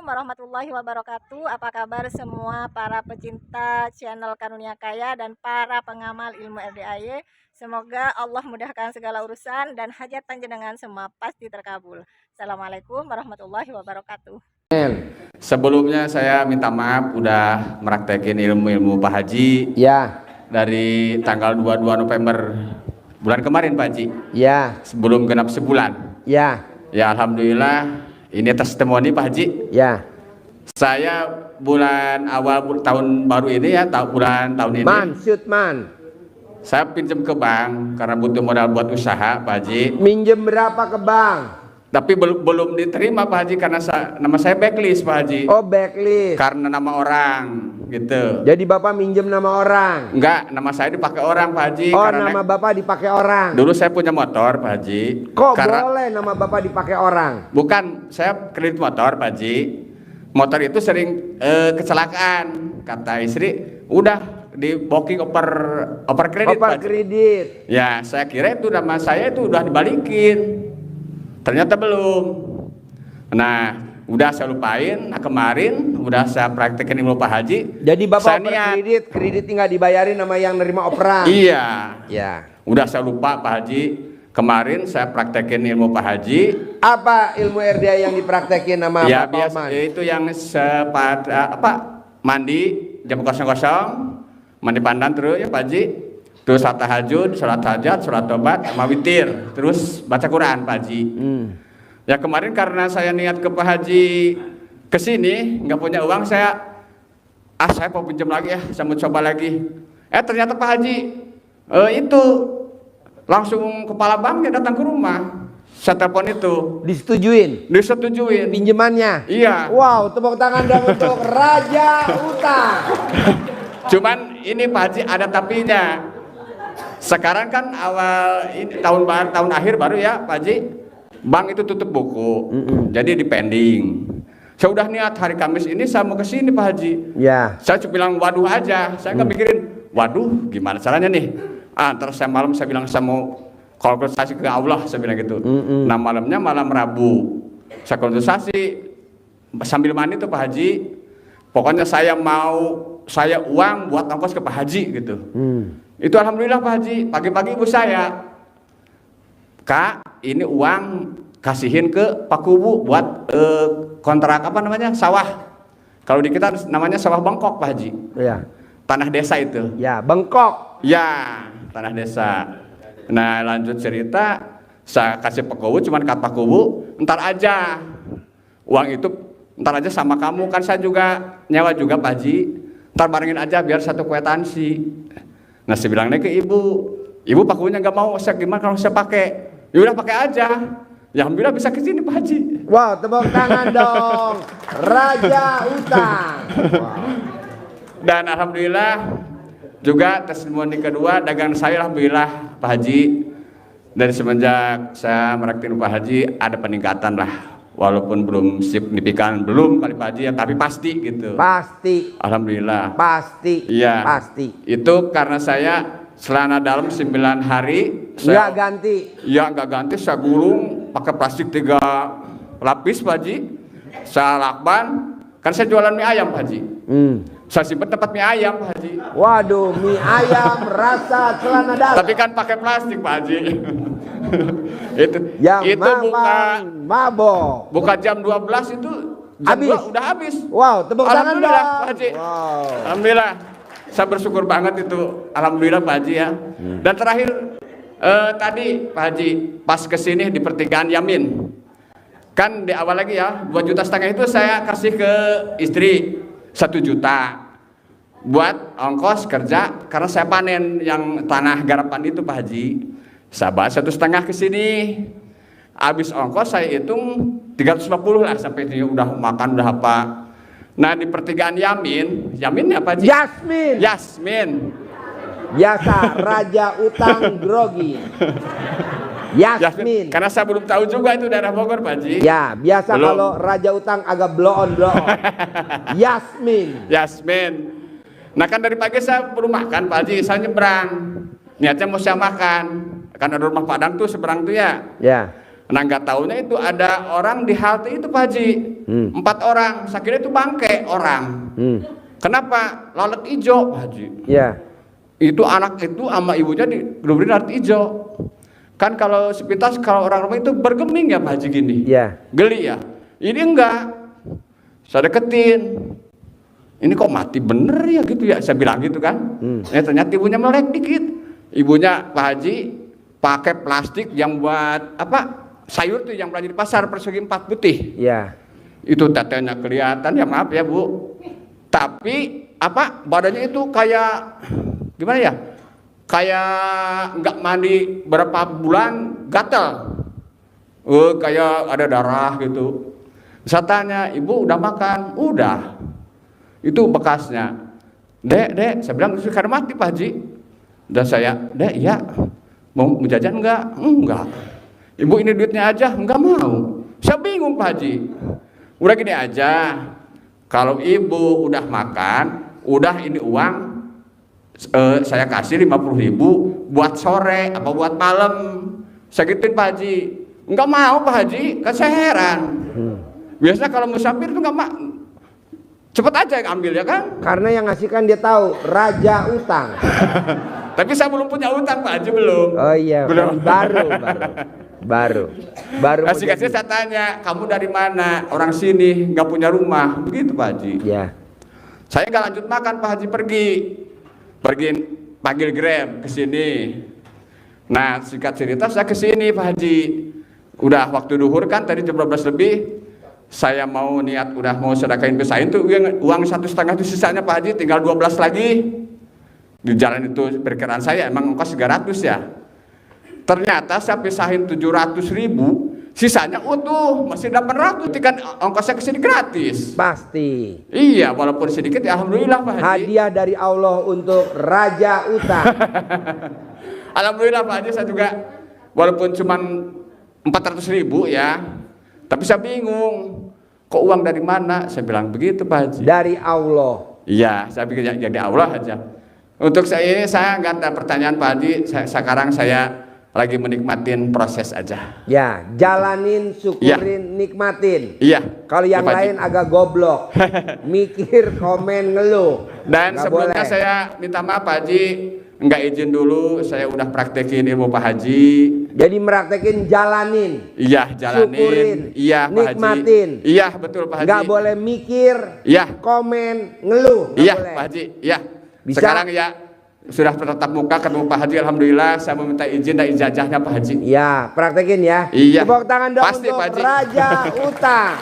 warahmatullahi wabarakatuh. Apa kabar semua para pecinta channel Karunia Kaya dan para pengamal ilmu RDAY? Semoga Allah mudahkan segala urusan dan hajat panjenengan semua pasti terkabul. Assalamualaikum warahmatullahi wabarakatuh. Sebelumnya saya minta maaf udah meraktekin ilmu-ilmu Pak Haji Ya. dari tanggal 22 November bulan kemarin Pak Haji. Ya. Sebelum genap sebulan. Ya. Ya alhamdulillah ini testimoni Pak Haji. Ya. Saya bulan awal tahun baru ini ya, tahun ini. Saya pinjam ke bank karena butuh modal buat usaha Pak Haji. Minjem berapa ke bank? Tapi belum diterima Pak Haji karena nama saya backlist Pak Haji. Oh, backlist. Karena nama orang gitu. Jadi Bapak minjem nama orang? Enggak, nama saya dipakai orang Pak Haji. Oh, karena nama Bapak dipakai orang. Dulu saya punya motor Pak Haji. Kok boleh nama Bapak dipakai orang? Bukan, saya kredit motor Pak Haji. Motor itu sering kecelakaan. Kata istri, udah di booking oper kredit Pak Haji. Kredit. Ya, saya kira itu nama saya itu udah dibalikin. Ternyata belum. Nah, udah saya lupain. Nah, kemarin udah saya praktekin ilmu Pak Haji. Jadi Bapak oper kredit tinggal dibayarin sama yang nerima operan. Iya. Ya. Udah saya lupa Pak Haji. Kemarin saya praktekin ilmu Pak Haji. Apa ilmu RDA yang dipraktekin nama ya, Bapak biasa, Oman? itu yang mandi jam 00, mandi pandan terus ya Pak Haji. Terus sholat tahajud, sholat hajat, sholat tobat, sama witir. Terus baca Quran Pak Haji. Ya kemarin karena saya niat ke Pak Haji kesini, nggak punya uang, saya mau pinjam lagi ya, saya mau coba lagi. Ternyata Pak Haji itu langsung kepala banknya datang ke rumah. Saya telepon itu. Disetujuin? Disetujuin. Pinjamannya? Iya. Wow, tepuk tangan dong untuk Raja Utang. Cuman ini Pak Haji ada tapinya. Sekarang kan awal ini, tahun akhir baru ya Pak Haji, bank itu tutup buku. Jadi di pending. Saya udah niat hari Kamis ini saya mau ke sini Pak Haji. Ya. Saya cuma bilang waduh aja. Saya nggak mikirin waduh gimana caranya nih. Terus malam saya bilang saya mau konsultasi ke Allah, saya bilang gitu. Nah malamnya malam Rabu saya konsultasi sambil mandi tuh Pak Haji. Pokoknya saya uang buat ongkos ke Pak Haji gitu. Itu alhamdulillah Pak Haji. Pagi-pagi ibu saya, Kak ini uang kasihin ke Pak Kubu buat kontrak apa namanya sawah. Kalau di kita namanya sawah Bengkok Pak Haji. Ya. Tanah desa itu. Ya, Bengkok. Ya, tanah desa. Nah lanjut cerita, saya kasih Pak Kubu, cuman kata Pak Kubu, ntar aja uang itu, ntar aja sama kamu, kan saya juga nyewa juga Pak Haji, ntar barengin aja biar satu kwitansi. Nah saya bilangnya ke ibu Pak Kubunya nggak mau, saya gimana kalau saya pakai? Ya udah pakai aja. Ya alhamdulillah bisa ke sini Pak Haji. Wow, tepuk tangan dong, Raja Utang. Wow. Dan alhamdulillah juga testimoni kedua dagang saya alhamdulillah Pak Haji, dari semenjak saya meraktir Pak Haji ada peningkatan lah, walaupun belum signifikan kali Pak Haji ya, tapi pasti gitu. Pasti. Alhamdulillah. Pasti. Iya. Pasti. Itu karena saya celana dalam 9 hari nggak ganti. Ya nggak ganti, saya gulung pakai plastik 3 lapis Pak Haji. Saya lakban, kan saya jualan mie ayam Pak Haji. Saya simpen tempat mie ayam Pak Haji. Waduh, mie ayam rasa celana dalam. Tapi kan pakai plastik Pak Haji. itu buka jam 12 itu jam habis. 2 udah habis. Wow, tepuk tangan dong Pak Haji. Wow. Alhamdulillah. Saya bersyukur banget itu. Alhamdulillah Pak Haji ya. Dan terakhir tadi Pak Haji pas kesini di pertigaan Yamin. Kan di awal lagi ya 2,5 juta itu saya kasih ke istri 1 juta buat ongkos kerja karena saya panen yang tanah garapan itu Pak Haji. Saya bawa 1,5 ke sini. Habis ongkos saya hitung 350 lah sampai ini udah makan udah apa. Nah di pertigaan Yamin ya Pak Haji? Yasmin. Biasa Raja Utang grogi. Yasmin. Karena saya belum tahu juga itu daerah Bogor Pak Haji. Ya, biasa belum. Kalau Raja Utang agak blow on. Yasmin. Nah kan dari pagi saya belum makan Pak Haji, saya nyebrang. Niatnya mau saya makan. Kan ada rumah Padang tuh seberang tuh ya. Ya. Nah nggak taunya itu ada orang di halte itu Pak Haji, 4 orang, saya kira itu bangke orang. Kenapa? Lalat hijau Pak Haji. Ya. Itu anak itu sama ibunya diberi lalat hijau. Kan kalau sepintas kalau orang rumah itu bergeming ya Pak Haji gini, Ya. geli ya. Ini enggak, saya deketin. Ini kok mati bener ya gitu ya, saya bilang gitu kan. Ternyata ibunya melek dikit. Ibunya Pak Haji pakai plastik yang buat apa? Sayur tuh yang belanja di pasar persegi 4 putih. Ya. Itu tetenya kelihatan ya, maaf ya Bu. Tapi apa badannya itu kayak gimana ya? Kayak nggak mandi berapa bulan gatel. Kayak ada darah gitu. Saya tanya, "Ibu udah makan?" "Udah." Itu bekasnya. Dek, saya bilang karena mati Pak Haji. Dan saya, "Dek, iya. Mau jajan enggak?" "Enggak." "Ibu ini duitnya aja." "Enggak mau." Saya bingung Pak Haji. Udah gini aja, kalau ibu udah makan, udah ini uang saya kasih 50.000 buat sore apa buat malam. Saya gituin Pak Haji. Enggak mau Pak Haji, kan saya heran. Biasanya kalau musafir itu enggak cepet aja yang ambil ya kan? Karena yang ngasih kan dia tahu raja utang. Tapi saya belum punya utang Pak Haji, belum. Oh iya, belum. Baru. Kasih saya tanya, "Kamu dari mana?" "Orang sini, nggak punya rumah." Begitu Pak Haji. Ya. Saya nggak lanjut makan Pak Haji, pergi panggil Grab ke sini. Nah singkat cerita saya ke sini Pak Haji. Udah waktu duhur kan tadi jam 12 lebih. Saya mau niat udah mau sedekahin pesain tuh uang 1,5 itu sisanya Pak Haji, tinggal 12 lagi. Di jalan itu perkiraan saya emang ongkos 300 ya. Ternyata saya pisahin 700.000, sisanya utuh, masih 800, kan ongkosnya kesini gratis. Pasti. Iya, walaupun sedikit ya alhamdulillah Pak Haji. Hadiah dari Allah untuk raja utang. Alhamdulillah Pak Haji, saya juga walaupun cuma 400.000 ya, tapi saya bingung, kok uang dari mana? Saya bilang begitu Pak Haji. Dari Allah. Iya, saya pikir jadi Allah aja. Untuk saya ini saya nggak ada pertanyaan Pak Haji. Sekarang saya lagi menikmatin proses aja. Ya, jalanin, syukurin, nikmatin. Iya. Kalau yang ya, Pak Haji. lain agak goblok, mikir, komen, ngeluh. Dan Nggak sebelumnya boleh. saya minta maaf Pak Haji, nggak izin dulu. Saya udah praktekin ilmu Pak Haji. Jadi meraktekin, jalanin. Iya, jalanin. Syukurin, Iya, Pak nikmatin. Haji. Iya, betul Pak Haji. Nggak boleh mikir, Iya. komen, ngeluh. Nggak Iya, boleh. Pak Haji. Iya. Bisa? Sekarang ya sudah bertatap muka ketemu Pak Haji, alhamdulillah. Saya meminta izin dan ijazahnya Pak Haji. Ya, praktekin ya. Iya. Tepuk tangan dong Pasti, untuk Pak Haji. Raja Utang.